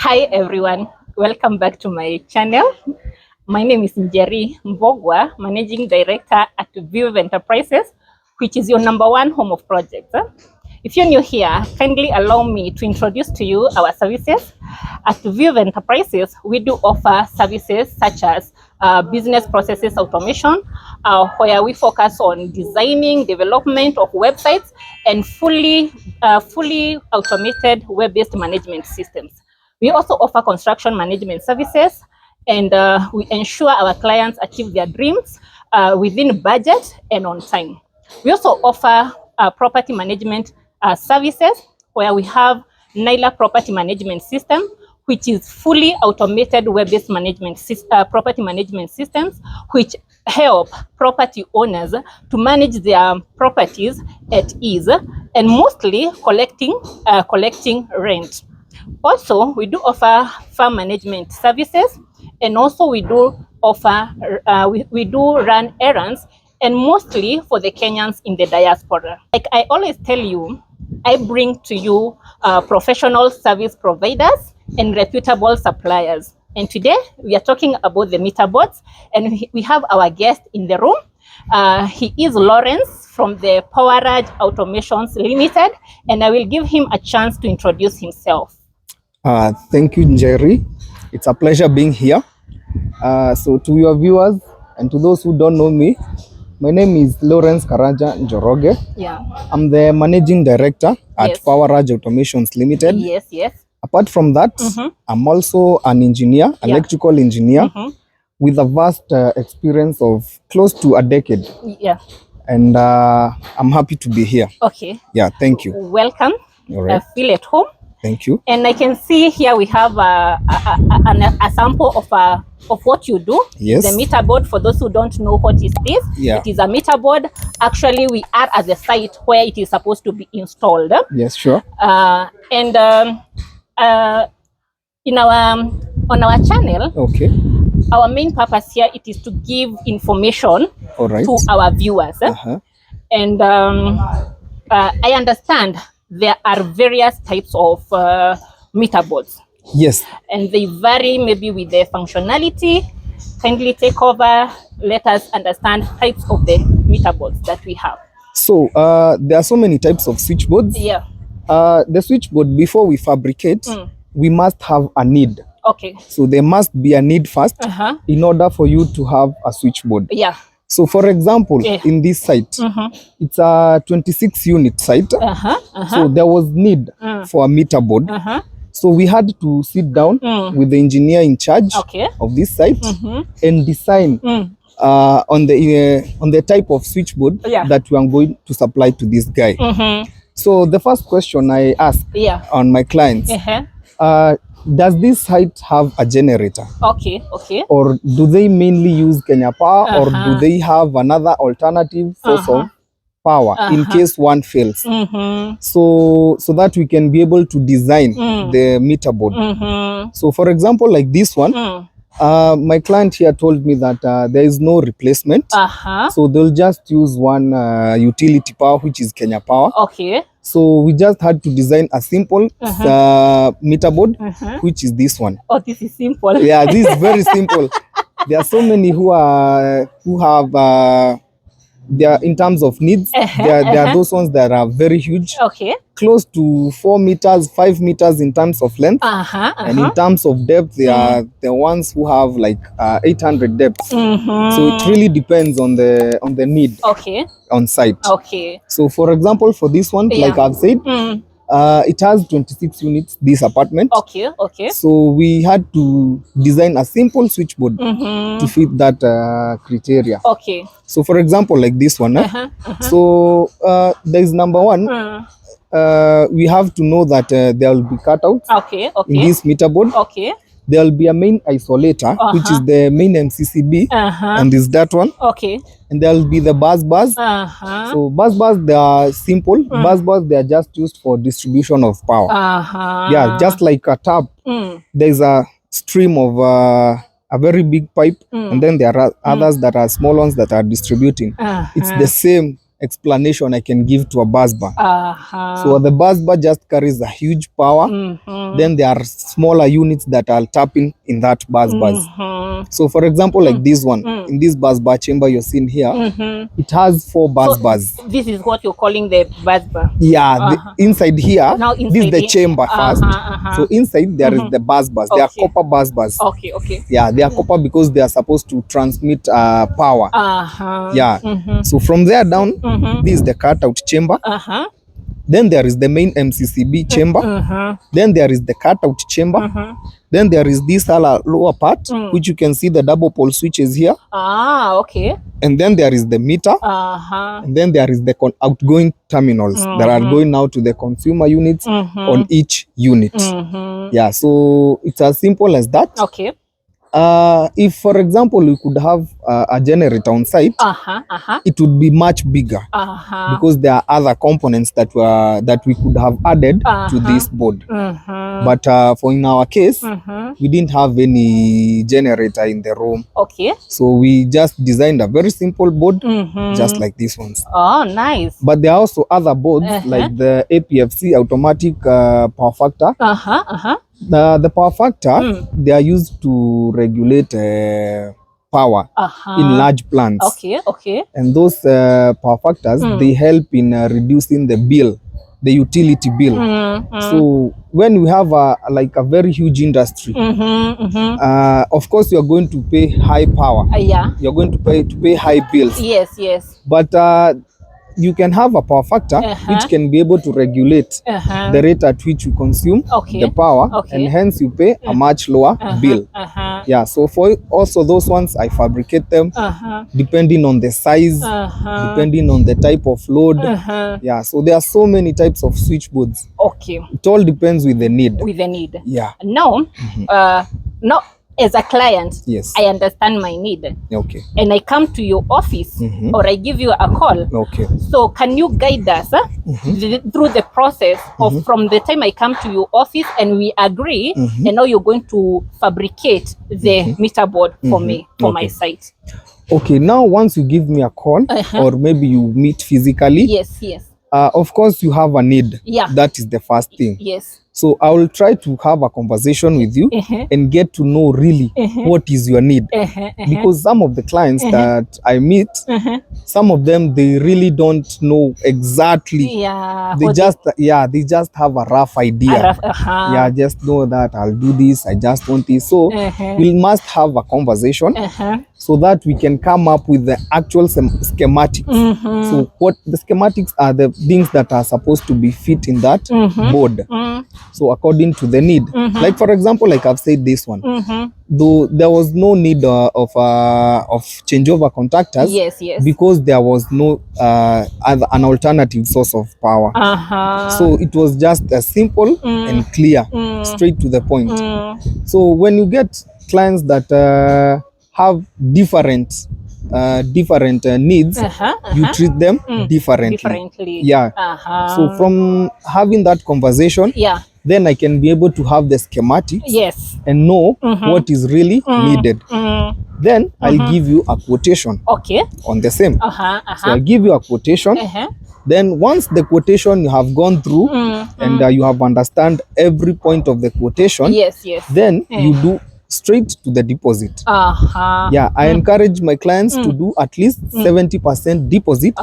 Hi everyone, welcome back to my channel. My name is Njeri Mbogwa, Managing Director at Vive Enterprises, which is your #1 home of projects. If you're new here, kindly allow me to introduce to you our services. At Vive Enterprises, we do offer services such as business processes automation, where we focus on designing, development of websites, and fully automated web-based management systems. We also offer construction management services, and we ensure our clients achieve their dreams within budget and on time. We also offer property management services, where we have Naila Property Management System, which is fully automated web-based property management systems, which help property owners to manage their properties at ease and mostly collecting rent. Also, we do offer farm management services, and also we do offer we do run errands, and mostly for the Kenyans in the diaspora. Like I always tell you, I bring to you professional service providers and reputable suppliers. And today we are talking about the meter boards, and we have our guest in the room. He is Lawrence from the Powerage Automations Limited, and I will give him a chance to introduce himself. Thank you, Njeri. It's a pleasure being here. So to your viewers and to those who don't know me, my name is Lawrence Karanja Njoroge. Yeah. I'm the Managing Director at Powerage Automations Limited. Yes. Apart from that, I'm also an engineer, electrical engineer, with a vast experience of close to a decade. Yeah. And I'm happy to be here. Okay. Yeah, thank you. Welcome. All right. Feel at home. Thank you. And I can see here we have a sample of what you do. Yes. The meter board, for those who don't know what is this, it is a meter board. Actually, we are at the site where it is supposed to be installed. Yes, sure. And on our channel, our main purpose here it is to give information to our viewers. And I understand there are various types of meter boards. Yes. And they vary maybe with the functionality. Kindly take over. Let us understand types of the meter boards that we have. So there are so many types of switchboards. Yeah. The switchboard, before we fabricate, we must have a need. Okay. So there must be a need first in order for you to have a switchboard. Yeah. So for example, in this site, it's a 26 unit site. So there was need for a meter board. So we had to sit down with the engineer in charge of this site and design on the type of switchboard that we are going to supply to this guy. So the first question I ask on my clients, does this site have a generator? Okay. Or do they mainly use Kenya Power, or do they have another alternative source of power in case one fails? So that we can be able to design the meter board. So for example, like this one, my client here told me that there is no replacement. So they'll just use one utility power, which is Kenya Power. Okay. So we just had to design a simple meter board, which is this one. Oh, this is simple. Yeah, this is very simple. There are so many who have they are, in terms of needs, there are those ones that are very huge, close to 4 meters, 5 meters in terms of length, and in terms of depth, they are the ones who have like 800 depth. So it really depends on the need on site. So for example, for this one, like I've said, it has 26 units, this apartment. So we had to design a simple switchboard to fit that criteria. So for example, like this one, so there is #1. We have to know that there will be cutouts in this meter board. There will be a main isolator, which is the main MCCB, and is that one. And there will be the bus bars. So bus bars, they are simple. Bus bars, they are just used for distribution of power. Yeah, just like a tap. There is a stream of a very big pipe, and then there are others that are small ones that are distributing. It's the same explanation I can give to a bus bar. So the bus bar just carries a huge power. Then there are smaller units that are tapping in that bus bars. So for example, like this one, in this bus bar chamber you're seeing here, it has 4 bus bars. This is what you're calling the bus bar? Yeah, inside here, now inside this is the chamber first. So inside there is the bus bars. They are copper bus bars. Okay. Yeah, they are copper because they are supposed to transmit power. Yeah. So from there down, this is the cutout chamber. Then there is the main MCCB chamber. Then there is the cutout chamber. Then there is this lower part, which you can see the double pole switches here. Okay. And then there is the meter. And then there is the outgoing terminals that are going out to the consumer units on each unit. Yeah, so it's as simple as that. Okay. If, for example, we could have a generator on site, it would be much bigger because there are other components that we could have added to this board. But for in our case, we didn't have any generator in the room. Okay. So we just designed a very simple board, just like these ones. Oh, nice. But there are also other boards like the APFC, automatic power factor. The power factor, they are used to regulate power in large plants. Okay. And those power factors, they help in reducing the bill, the utility bill. So when we have a very huge industry, of course you are going to pay high power. You're going to pay high bills. Yes. But you can have a power factor which can be able to regulate the rate at which you consume the power, and hence you pay a much lower bill. Yeah, so for also those ones, I fabricate them depending on the size, depending on the type of load. Yeah, so there are so many types of switchboards. Okay. It all depends with the need. Yeah. Now, as a client, yes, I understand my need. Okay. And I come to your office or I give you a call. Okay. So can you guide us through the process of from the time I come to your office and we agree, and now you're going to fabricate the meter board for me, for my site? Okay, now once you give me a call or maybe you meet physically. Yes. Of course you have a need. Yeah. That is the first thing. Yes. So I will try to have a conversation with you and get to know really what is your need. Because some of the clients that I meet, some of them, they really don't know exactly. Yeah. They just have a rough idea. Yeah, just know that I'll do this, I just want this. So we must have a conversation so that we can come up with the actual schematics. So what the schematics are, the things that are supposed to be fit in that board. So according to the need, like for example, like I've said this one, though there was no need of changeover contactors, because there was no an alternative source of power. So it was just simple and clear, straight to the point. So when you get clients that have different needs, you treat them differently. Yeah. So from having that conversation, then I can be able to have the schematics and know what is really needed. Then I'll give you a quotation on the same. So I'll give you a quotation. Then once the quotation you have gone through and you have understand every point of the quotation, then you do straight to the deposit. Yeah, I encourage my clients to do at least 70% deposit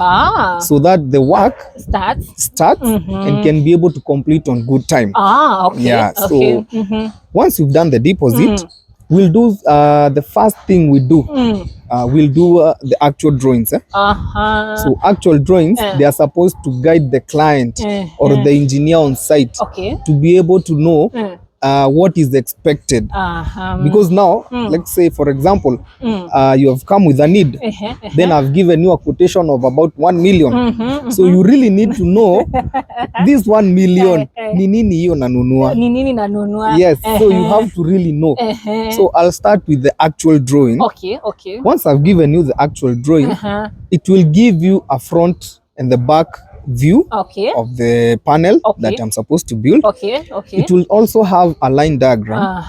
so that the work starts and can be able to complete on good time. Yeah, so once you've done the deposit, we'll do the first thing we do. We'll do the actual drawings. So actual drawings, they are supposed to guide the client or the engineer on site to be able to know what is expected. Because now, let's say for example, you have come with a need, then I've given you a quotation of about 1 million. So you really need to know this 1 million ni nini hiyo nanunua. Yes, so you have to really know. So I'll start with the actual drawing. Once I've given you the actual drawing, it will give you a front and the back view Okay. of the panel Okay. that I'm supposed to build. Okay. Okay. It will also have a line diagram.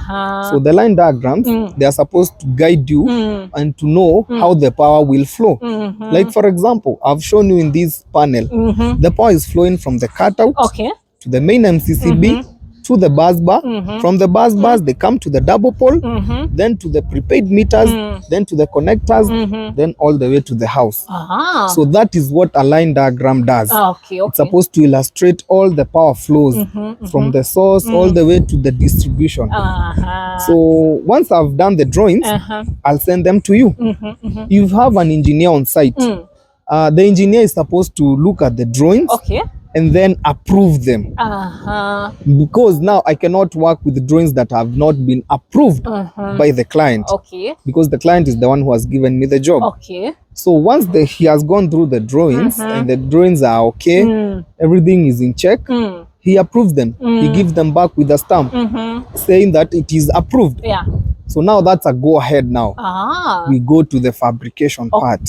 So the line diagrams, they are supposed to guide you and to know how the power will flow. Like for example, I've shown you in this panel, the power is flowing from the cutout to the main MCCB to the bus bar. From the bus bars, they come to the double pole, then to the prepaid meters, then to the connectors, then all the way to the house. So that is what a line diagram does. It's supposed to illustrate all the power flows from the source all the way to the distribution. So once I've done the drawings, I'll send them to you. You have an engineer on site. The engineer is supposed to look at the drawings and then approve them. Because now I cannot work with drawings that have not been approved by the client. Because the client is the one who has given me the job. So once he has gone through the drawings and the drawings are okay, everything is in check, he approves them. He gives them back with a stamp saying that it is approved. So now that's a go ahead now. We go to the fabrication part.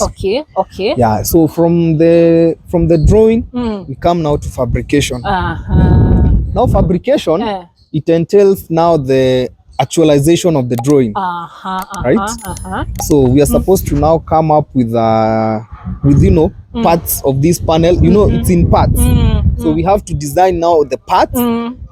Yeah, so from the drawing, we come now to fabrication. Now fabrication, it entails now the actualization of the drawing. Right? So we are supposed to now come up with you know, parts of this panel. You know, it's in parts. So we have to design now the parts.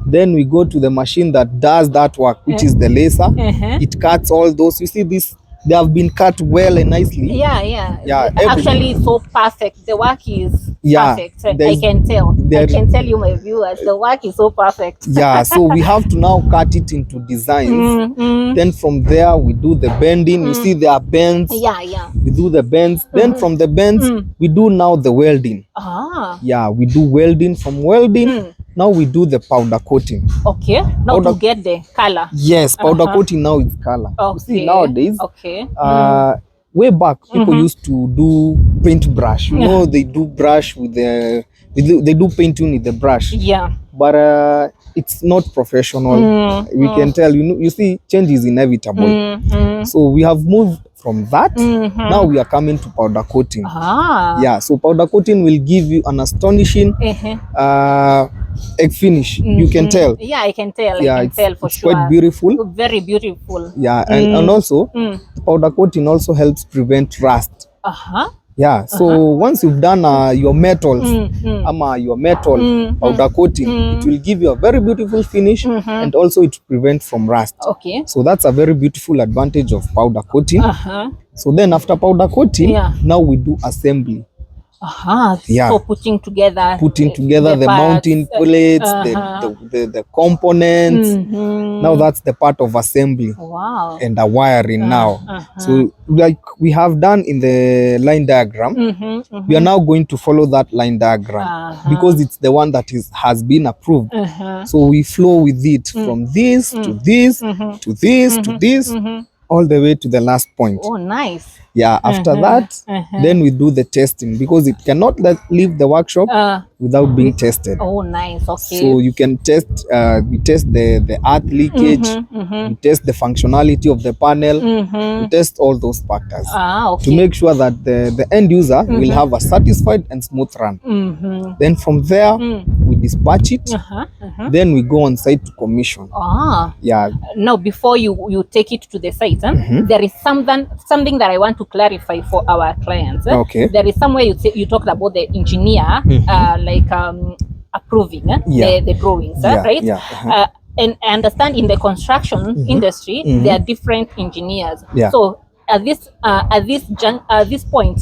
Then we go to the machine that does that work, which is the laser. It cuts all those. You see this, they have been cut well and nicely. Actually, so perfect. The work is perfect. I can tell. I can tell you, my viewers, the work is so perfect. So we have to now cut it into designs. Then from there we do the bending. You see there are bends. We do the bends. Then from the bends we do now the welding. We do welding. From welding, now we do the powder coating. Now to get the color. Yes, powder coating now is color. You see nowadays, way back people used to do paintbrush. You know, they do brush with the they do painting with the brush. But it's not professional. We can tell, you know, you see change is inevitable. So we have moved from that. Now we are coming to powder coating. So powder coating will give you an astonishing egg finish. You can tell. I can tell. I can tell for sure. Quite beautiful. Very beautiful. And also powder coating also helps prevent rust. So once you've done your metals, your metal powder coating, it will give you a very beautiful finish, and also it will prevent from rust. So that's a very beautiful advantage of powder coating. So then after powder coating, now we do assembly. So putting together the mounting plates, the components. Now that's the part of assembly. And the wiring now. So like we have done in the line diagram, we are now going to follow that line diagram because it's the one that has been approved. So we flow with it from this to this to this to this, all the way to the last point. After that, then we do the testing, because it cannot leave the workshop without being tested. So you can test, we test the earth leakage, we test the functionality of the panel, we test all those factors to make sure that the end user will have a satisfied and smooth run. Then from there, we dispatch it, then we go on site to commission. Now, before you take it to the site, there is something that I want to clarify for our clients. There is somewhere you talked about the engineer approving the drawings, right? And I understand in the construction industry there are different engineers. So at this point,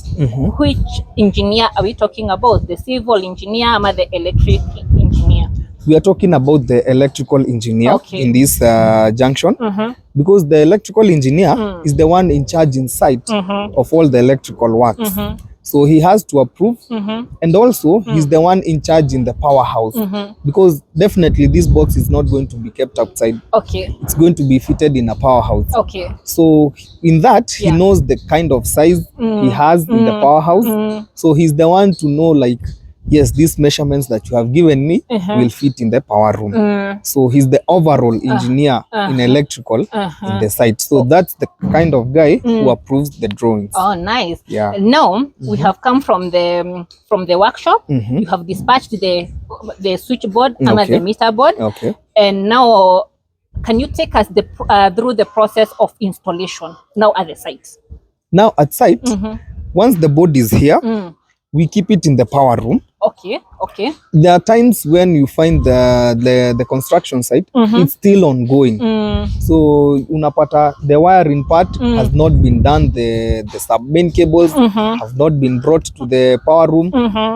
which engineer are we talking about? The civil engineer or the electric engineer? We are talking about the electrical engineer in this junction, because the electrical engineer is the one in charge in site of all the electrical works. So he has to approve, and also he's the one in charge in the powerhouse, because definitely this box is not going to be kept outside. It's going to be fitted in a powerhouse. So in that, he knows the kind of size he has in the powerhouse. So he's the one to know, like, yes, these measurements that you have given me will fit in the power room. So he's the overall engineer in electrical in the site. So that's the kind of guy who approves the drawings. Oh, nice. Yeah. Now we have come from the workshop. You have dispatched the switchboard and the meter board. Okay. And now, can you take us through the process of installation now at the site? Now at site, once the board is here, we keep it in the power room. Okay, okay. There are times when you find the construction site, it's still ongoing. So unapata the wiring part has not been done, the sub-main cables have not been brought to the power room.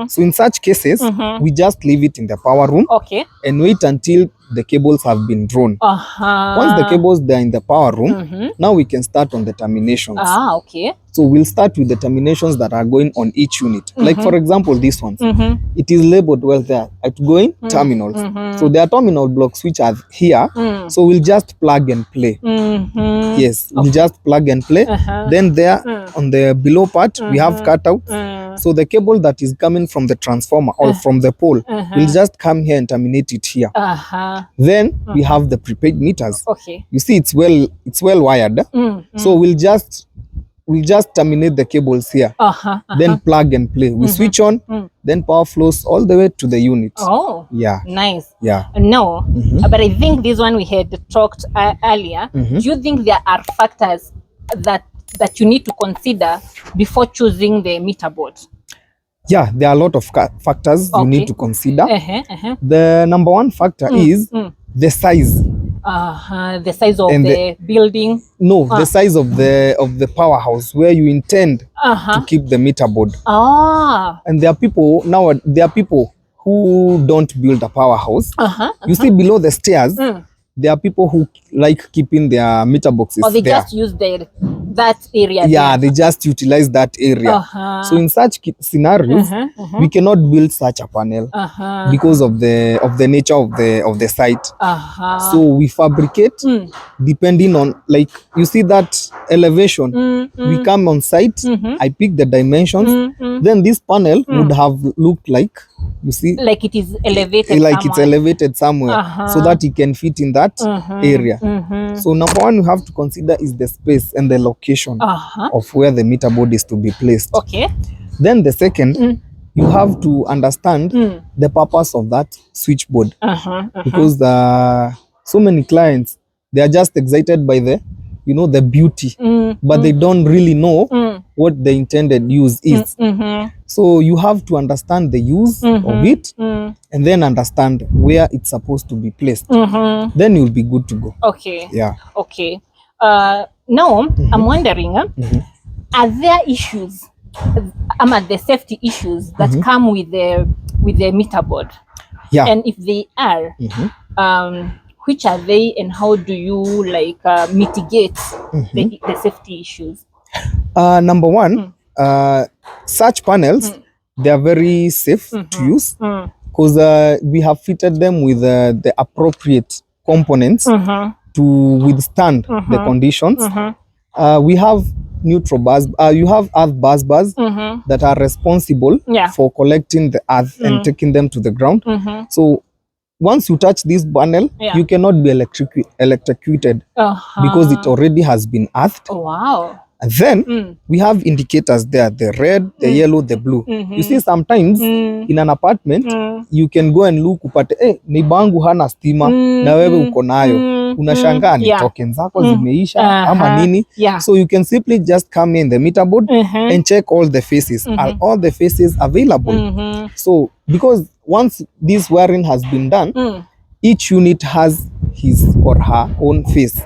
So in such cases, we just leave it in the power room and wait until the cables have been drawn. Once the cables are in the power room, now we can start on the terminations. Okay. So we'll start with the terminations that are going on each unit. Like for example, this one. It is labeled well there, outgoing terminals. So there are terminal blocks which are here. So we'll just plug and play. Yes, we'll just plug and play. Then there on the below part, we have cutouts. So the cable that is coming from the transformer or from the pole, we'll just come here and terminate it here. Then we have the prepaid meters. Okay. You see, it's well wired. So we'll just terminate the cables here. Then plug and play. We switch on, then power flows all the way to the unit. Oh, yeah, nice. Yeah. No, but I think this one we had talked earlier. Do you think there are factors that you need to consider before choosing the meter board? Yeah, there are a lot of factors you need to consider. The number one factor is the size. The size of the building? No, the size of the powerhouse where you intend to keep the meter board. And there are people who don't build a powerhouse. You see below the stairs, there are people who like keeping their meter boxes or they there. just use that area. Yeah, they just utilize that area. So in such scenarios, we cannot build such a panel because of the nature of the site. So we fabricate depending on, like, you see that elevation. We come on site, I pick the dimensions, then this panel would have looked like, you see, like it is elevated, like somewhere. It's elevated somewhere, so that it can fit in that area. So number one you have to consider is the space and the location of where the meter board is to be placed. Okay. Then the second, you have to understand the purpose of that switchboard, because so many clients, they are just excited by the beauty, but they don't really know what the intended use is. So you have to understand the use of it, and then understand where it's supposed to be placed. Then you'll be good to go. Okay. Yeah. Okay. Now I'm wondering, are there issues, the safety issues that come with the meter board? Yeah. And if they are, which are they, and how do you mitigate the safety issues? Number one, such panels, they are very safe to use, because we have fitted them with the appropriate components to withstand the conditions. We have neutral bars, you have earth bars that are responsible for collecting the earth and taking them to the ground. So once you touch this panel, you cannot be electrocuted because it already has been earthed. Oh, wow. And then we have indicators there, the red, the yellow, the blue. You see, sometimes in an apartment, you can go and look upate, neighbangu hana stima, na wewe uko nayo. Unashangaa ni token zako zimeisha ama nini. So you can simply just come in the meter board and check all the faces. Are all the faces available? So because once this wiring has been done, each unit has his or her own face,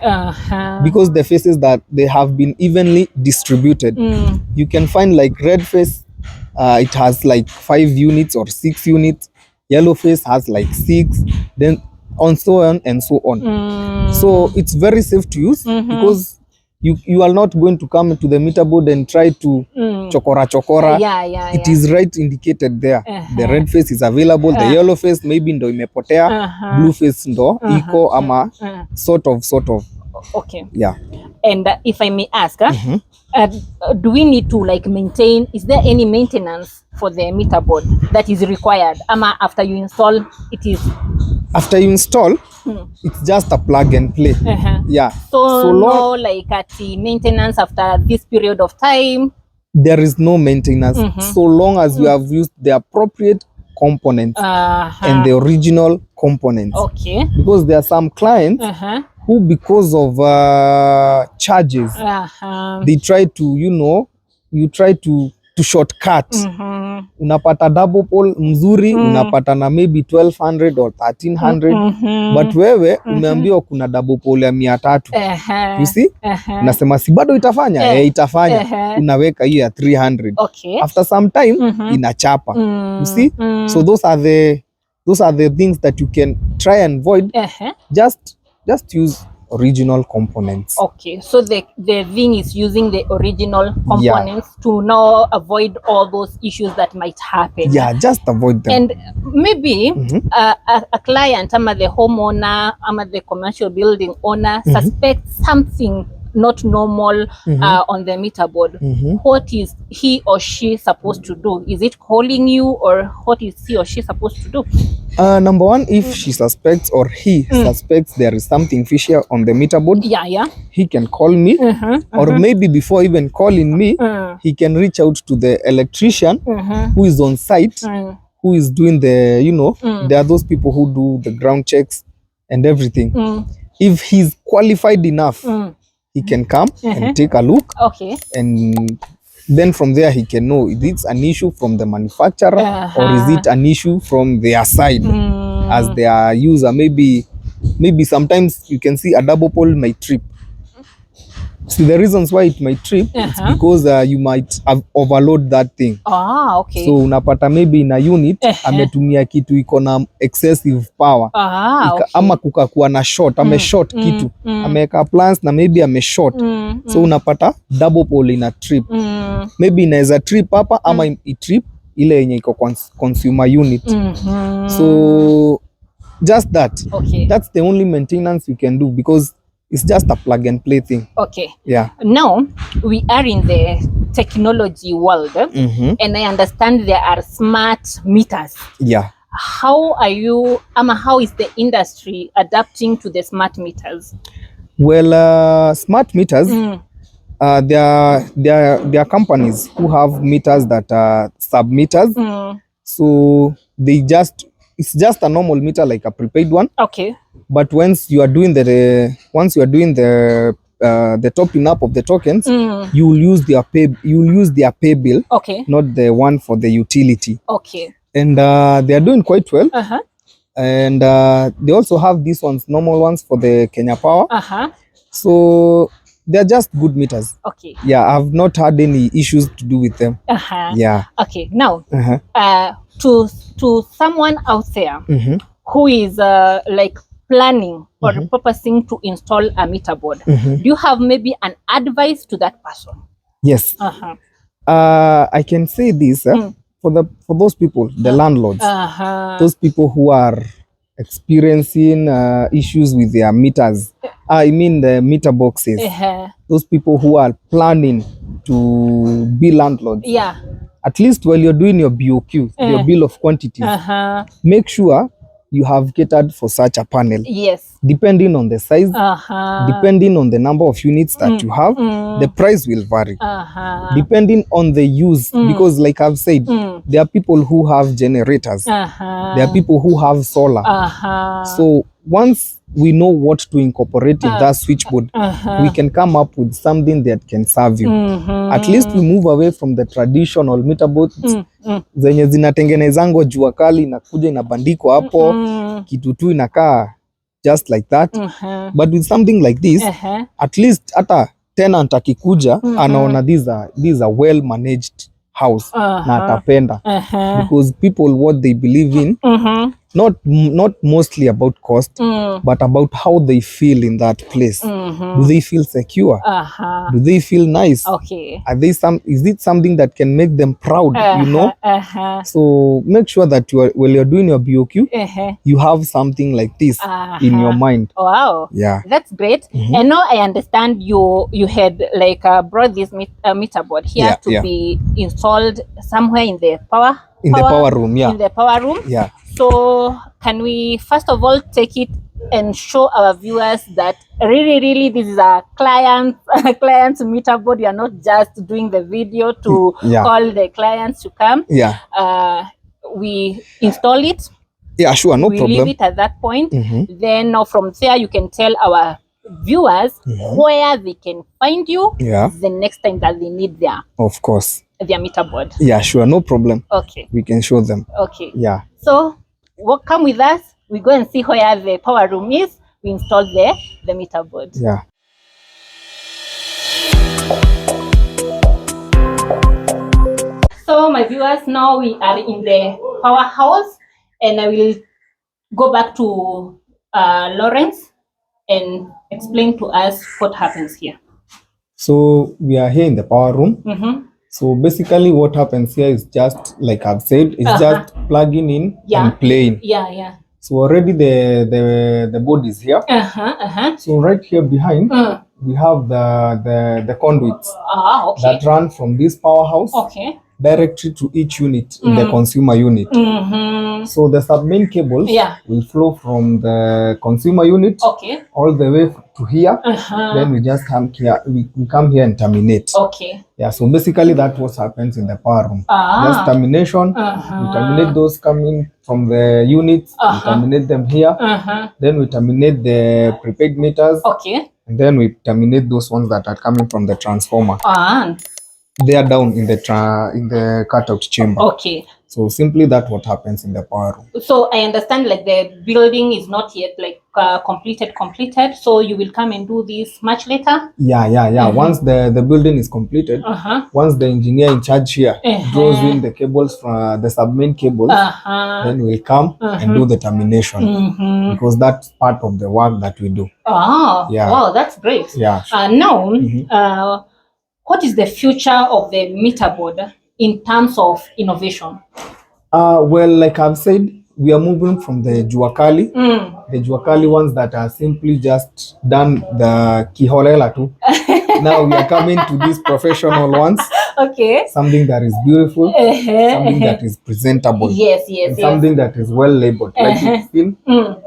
because the faces that they have been evenly distributed. You can find like red face, it has like 5 units or 6 units. Yellow face has like 6, then on so on and so on. So it's very safe to use, because you are not going to come to the meter board and try to chokora. It is right indicated there. The red face is available, the yellow face maybe ndo imepotea, blue face ndo iko ama sort of. Okay. Yeah. And if I may ask, do we need to like maintain, is there any maintenance for the meter board that is required? After you install, it is? After you install, it's just a plug and play. Yeah. So no like at the maintenance after this period of time? There is no maintenance so long as you have used the appropriate components and the original components. Okay. Because there are some clients who, because of charges, they try to, you try to shortcut. Unapata double pole mzuri, unapata na maybe 1200 or 1300, but wewe umeambiwa kuna double pole ya 300. You see? Nasema si bado itafanya? Itafanya. Unaweka hiyo ya 300. Okay. After some time inachapa. You see? So those are the things that you can try and avoid. Just use original components. Okay, so the thing is using the original components to now avoid all those issues that might happen. Yeah, just avoid them. And maybe a client, ama the homeowner, ama the commercial building owner suspects something not normal on the meter board. What is he or she supposed to do? Is it calling you, or what is he or she supposed to do? Number one, if she suspects or he suspects there is something fishy on the meter board, he can call me, or maybe before even calling me, he can reach out to the electrician who is on site, who is doing the, there are those people who do the ground checks and everything. If he's qualified enough, he can come and take a look. Okay. And then from there he can know if it's an issue from the manufacturer or is it an issue from their side as their user. Maybe sometimes you can see a double pole might trip. See, the reasons why it might trip, it's because you might have overload that thing. Okay. So unapata maybe in a unit ametumia kitu iko na excessive power. Okay. Ama kukakuwa na short, short kitu. Ameweka plans na maybe short. So unapata double pole ina trip. Maybe inaweza trip hapa ama itrip ile yenye iko consumer unit. So just that. Okay. That's the only maintenance you can do, because it's just a plug and play thing. Okay. Yeah. Now we are in the technology world, and I understand there are smart meters. Yeah. How are you, how is the industry adapting to the smart meters? Well, smart meters, there are companies who have meters that are sub meters. So it's just a normal meter, like a prepaid one. Okay. But once you are doing the topping up of the tokens, you will use their pay bill. Okay. Not the one for the utility. Okay. And they are doing quite well. And they also have these ones, normal ones for the Kenya Power. So they're just good meters. Okay. Yeah, I've not had any issues to do with them. Yeah. Okay. Now, to someone out there who is like planning or purposing to install a meter board, do you have maybe an advice to that person? Yes. I can say this for those people, the landlords, those people who are experiencing issues with their meters. I mean the meter boxes. Those people who are planning to be landlords. Yeah. At least while you're doing your BOQ, your bill of quantities, make sure you have catered for such a panel. Yes. Depending on the size, depending on the number of units that you have, the price will vary. Depending on the use, because like I've said, there are people who have generators. There are people who have solar. So once we know what to incorporate in that switchboard, we can come up with something that can serve you. At least we move away from the traditional meter boards zenye zinatengenezango jua kali na kuja inabandikwa hapo kitu tu inakaa just like that. But with something like this, at least hata tenant akikuja anaona these are well managed house na atapenda, because people what they believe in not mostly about cost, but about how they feel in that place. Do they feel secure? Do they feel nice? Okay. Are they is it something that can make them proud? You know. So make sure that when you're doing your BOQ, you have something like this in your mind. Wow. Yeah, that's great. And now I understand you had like brought this meter board here to be installed somewhere in the power room. Yeah, in the power room. Yeah. So can we first of all take it and show our viewers that really this is a client's meter board? You are not just doing the video to call the clients to come. We install it. Yeah, sure, no problem. We leave it at that point. Then from there you can tell our viewers where they can find you the next time that they need their meter board. Yeah, sure, no problem. Okay, we can show them. Okay, yeah, so come with us. We go and see where the power room is. We install the meter board. Yeah. So my viewers, now we are in the powerhouse, and I will go back to Lawrence and explain to us what happens here. So we are here in the power room. So basically what happens here is just like I've said, it's just plugging in and playing. Yeah. So already the board is here. So right here behind we have the conduits that run from this powerhouse directly to each unit in the consumer unit. So the sub-main cables will flow from the consumer unit all the way to here. Then we just come here. We come here and terminate. Yeah. So basically that's what happens in the power room. Just termination. We terminate those coming from the units. We terminate them here. Then we terminate the prepaid meters. And then we terminate those ones that are coming from the transformer. They are down in the cutout chamber. So simply that's what happens in the power room. So I understand like the building is not yet like completed. So you will come and do this much later? Yeah. Once the building is completed, once the engineer in charge here draws in the cables from the sub-main cables, then we'll come and do the termination, because that's part of the work that we do. Wow, that's great. Yeah. Now, what is the future of the meter board in terms of innovation? Well, like I've said, we are moving from the Juakali, the Juakali ones that are simply just done the kiholela too. Now we are coming to these professional ones. Something that is beautiful, something that is presentable. Yes. Something that is well labeled. Like you feel,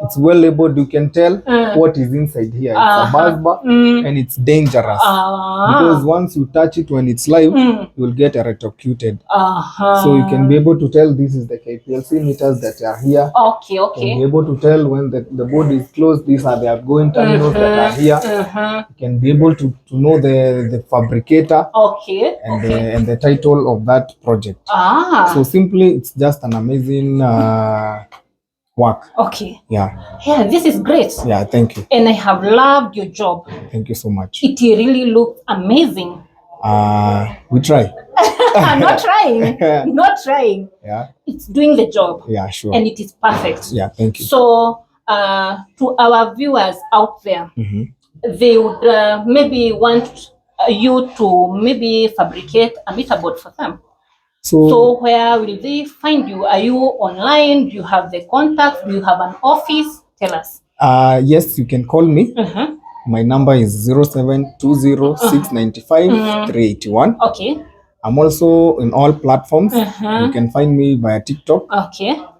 it's well labeled. You can tell what is inside here. It's a buzz bar and it's dangerous. Because once you touch it when it's live, you will get electrocuted. So you can be able to tell this is the KPLC meters that are here. You can be able to tell when the board is closed, these are the outgoing terminals that are here. You can be able to know the fabricator and the title of that project. So simply it's just an amazing work. Yeah, this is great. Yeah, thank you. And I have loved your job. Thank you so much. It really looks amazing. We try. Not trying. Yeah, it's doing the job. Yeah, sure. And it is perfect. Yeah, thank you. So to our viewers out there, they would maybe want you to maybe fabricate a meter board for them. So where will they find you? Are you online? Do you have the contact? Do you have an office? Tell us. Yes, you can call me. My number is 0720-695-381. I'm also in all platforms. You can find me via TikTok.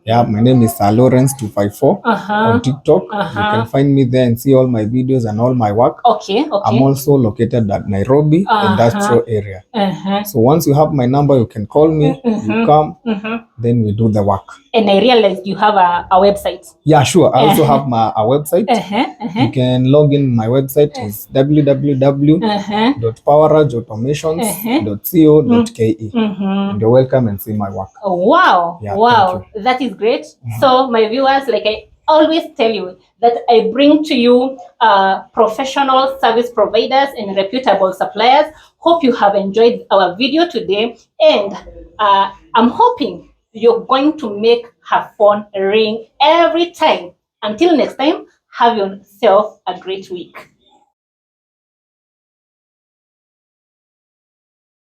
Yeah, my name is Lawrence254 on TikTok. You can find me there and see all my videos and all my work. I'm also located at Nairobi industrial area. So once you have my number, you can call me, you come, then we do the work. And I realized you have a website. Yeah, sure. I also have a website. You can log in my website. It's www.powerage.automations.co.ke. You're welcome and see my work. Wow. Yeah, wow. That is great. So my viewers, like I always tell you, that I bring to you professional service providers and reputable suppliers. Hope you have enjoyed our video today, and I'm hoping you're going to make her phone ring every time. Until next time, have yourself a great week.